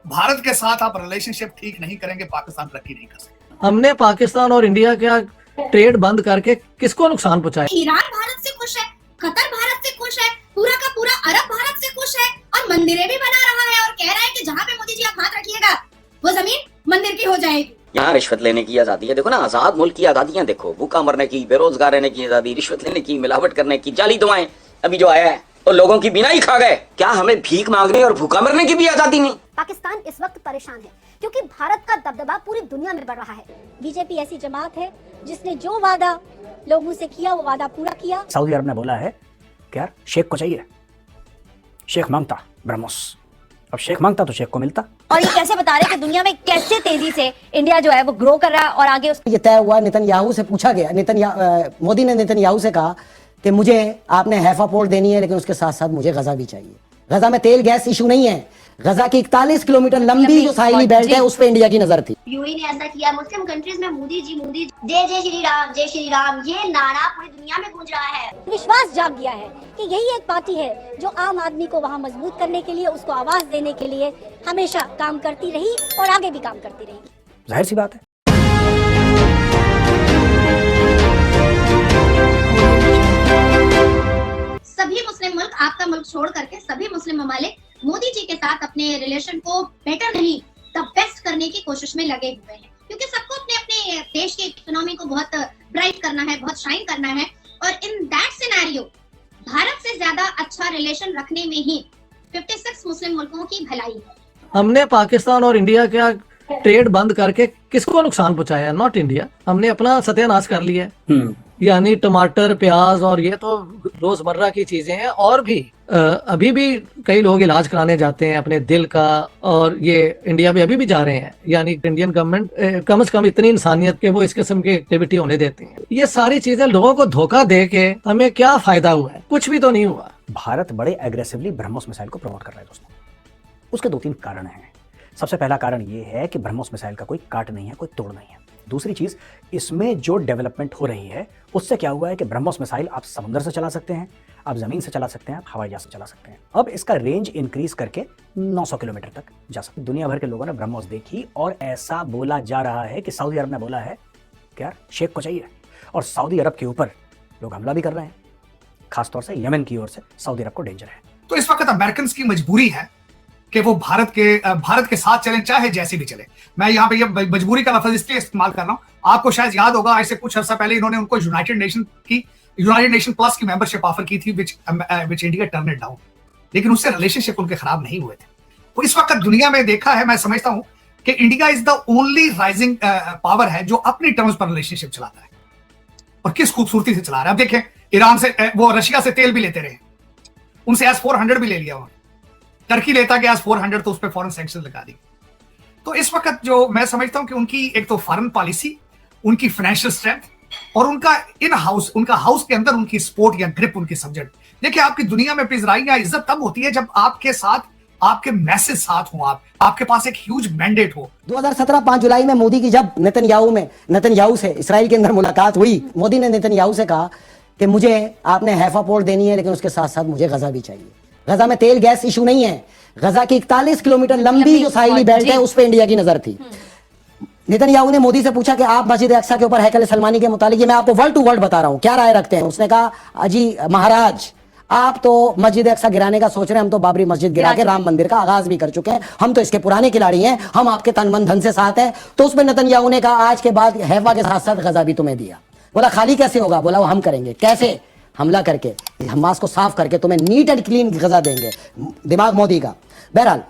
भारत के साथ आप रिलेशनशिप ठीक नहीं करेंगे, पाकिस्तान तरक्की नहीं कर सकता। हमने पाकिस्तान और इंडिया का ट्रेड बंद करके किसको नुकसान पहुंचाया? ईरान भारत से खुश है, कतर भारत से खुश है, पूरा का पूरा अरब भारत से खुश है और मंदिरें भी बना रहा है और कह रहा है कि जहाँ पे मोदी जी आप हाथ रखिएगा वो जमीन मंदिर की हो जाएगी। यहाँ रिश्वत लेने की आजादी है। देखो ना, आजाद मुल्क की आजादियां देखो, भूखा मरने की, बेरोजगार रहने की आजादी, रिश्वत लेने की, मिलावट करने की, जाली दवाएं अभी जो आया है और लोगों की बिना ही खा गए। क्या हमें भीख मांगने और भूखा मरने की भी आजादी नहीं? पाकिस्तान इस वक्त परेशान है क्योंकि भारत का दबदबा पूरी दुनिया में बढ़ रहा है। बीजेपी ऐसी जमात है जिसने जो वादा लोगों से किया वो वादा पूरा किया। सऊदी अरब ने बोला है कि यार शेख को चाहिए, शेख मांगता ब्रह्मोस, अब शेख मांगता तो शेख को मिलता। और ये कैसे बता रहे कि दुनिया में कैसे तेजी से इंडिया जो है वो ग्रो कर रहा है और आगे ये तय हुआ। नेतन्याहू से पूछा गया, मोदी ने नेतन्याहू से कहा कि मुझे आपने हैफा पोर्ट देनी है लेकिन उसके साथ साथ मुझे गजा भी चाहिए। गजा में तेल गैस इशू नहीं है, गजा की 41 किलोमीटर लंबी जो साहिली बेल्ट है उस पे इंडिया की नजर थी। यूएई ने ऐसा किया। मुस्लिम कंट्रीज में मोदी जी जय जय श्री राम ये नारा पूरी दुनिया में गूंज रहा है। विश्वास जाग गया है कि यही एक पार्टी है जो आम आदमी को वहाँ मजबूत करने के लिए, उसको आवाज देने के लिए हमेशा काम करती रही और आगे भी काम करती रहेगी। जाहिर सी बात है। सभी मुस्लिम मुल्क, आपका मुल्क छोड़ करके सभी मुस्लिम ममालिक मोदी जी के साथ अपने रिलेशन को बेटर नहीं द बेस्ट करने की कोशिश में लगे हुए हैं, क्योंकि सबको अपने अपने देश की इकोनॉमी को बहुत ब्राइट करना है, बहुत शाइन करना है। और इन दैट सिनेरियो भारत से ज्यादा अच्छा रिलेशन रखने में ही 56 मुस्लिम मुल्कों की भलाई है। हमने पाकिस्तान और इंडिया का ट्रेड बंद करके किसको नुकसान पहुंचाया? Not India. हमने अपना सत्यानाश कर लिया है। यानी टमाटर, प्याज और ये तो रोजमर्रा की चीजें हैं। और भी अभी भी कई लोग इलाज कराने जाते हैं अपने दिल का, और ये इंडिया में अभी भी जा रहे हैं। यानी इंडियन गवर्नमेंट कम से कम इतनी इंसानियत के वो इस किस्म की एक्टिविटी होने देती है। ये सारी चीजें लोगों को धोखा दे के हमें क्या फायदा हुआ है? कुछ भी तो नहीं हुआ। भारत बड़े एग्रेसिवली ब्रह्मोस मिसाइल को प्रमोट कर रहा है दोस्तों। उसके 2-3 कारण हैं। सबसे पहला कारण ये है कि ब्रह्मोस मिसाइल का कोई काट नहीं है, कोई तोड़ नहीं है। दूसरी चीज, इसमें जो डेवलपमेंट हो रही है उससे क्या हुआ है कि ब्रह्मोस मिसाइल आप समुद्र से चला सकते हैं, आप जमीन से चला सकते हैं, आप हवाई जहाज से चला सकते हैं। अब इसका रेंज इंक्रीज करके 900 किलोमीटर तक जा सकते हैं। दुनिया भर के लोगों ने ब्रह्मोस देखी और ऐसा बोला जा रहा है कि सऊदी अरब ने बोला है कि यार शेख को चाहिए, और सऊदी अरब के ऊपर लोग हमला भी कर रहे हैं। खासतौर से यमन की ओर से सऊदी अरब को डेंजर है। तो इस वक्त अमेरिकन की मजबूरी है कि वो भारत के साथ चलें, चाहे जैसे भी चले। मैं यहाँ पे ये मजबूरी का लफ्ज इसलिए इस्तेमाल कर रहा हूँ, आपको शायद याद होगा आज से कुछ अर्सा पहले इन्होंने उनको यूनाइटेड नेशन प्लस की मेंबरशिप ऑफर की थी, which India turn it down. लेकिन उससे रिलेशनशिप उनके खराब नहीं हुए थे। तो इस वक्त दुनिया में देखा है, मैं समझता हूँ कि India is the only rising power है जो अपनी टर्म्स पर रिलेशनशिप चलाता है, और किस खूबसूरती से चला रहा है। अब देखें, ईरान से वो रशिया से तेल भी लेते रहे, उनसे S-400 भी ले लिया उन्होंने। टर्की लेता गया S-400 तो उस पर फॉरेन सैंक्शन लगा दी। तो इस वक्त जो मैं समझता हूं कि उनकी एक तो फॉरेन पॉलिसी, उनकी फाइनेंशियल स्ट्रेंथ और उनका इन हाउस, उनका हाउस के अंदर उनकी सपोर्ट या ग्रिप, उनकी सब्जेक्ट। देखिए, आपकी दुनिया में इजराइल या इज्जत तब होती है जब आपके साथ आपके मैसेज साथ हो, आपके पास एक ह्यूज मैंडेट हो। 2017 5 जुलाई में मोदी की जब नेतन्याहू से इसराइल के अंदर मुलाकात हुई, मोदी ने नेतन्याहू से कहा कि मुझे आपने हैफा पोर्ट देनी है लेकिन उसके साथ साथ मुझे गजा भी चाहिए। गजा में तेल गैस इशू नहीं है, गजा की 41 किलोमीटर लंबी जो साहिली बेल्ट है उस पे इंडिया की नजर थी। नेतन्याहू ने मोदी से पूछा कि आप मस्जिद अक्सा के ऊपर हैकल सलमानी के मुतालिक, ये मैं आपको वर्ड टू वर्ड बता रहा हूं, क्या राय रखते हैं। उसने कहा, अजी महाराज, आप तो मस्जिद अक्सा गिराने का सोच रहे हैं, हम तो बाबरी मस्जिद गिरा के राम मंदिर का आगाज भी कर चुके हैं, हम तो इसके पुराने खिलाड़ी हैं, हम आपके तन मन धन से साथ हैं। तो उसमें नेतन्याहू ने कहा, आज के बाद हैफा के साथ साथ गजा भी तुम्हें दिया। बोला खाली कैसे होगा? बोला वो हम करेंगे। कैसे? हमला करके, हमास को साफ करके तुम्हें नीट एंड क्लीन गजा देंगे। दिमाग मोदी का। बहरहाल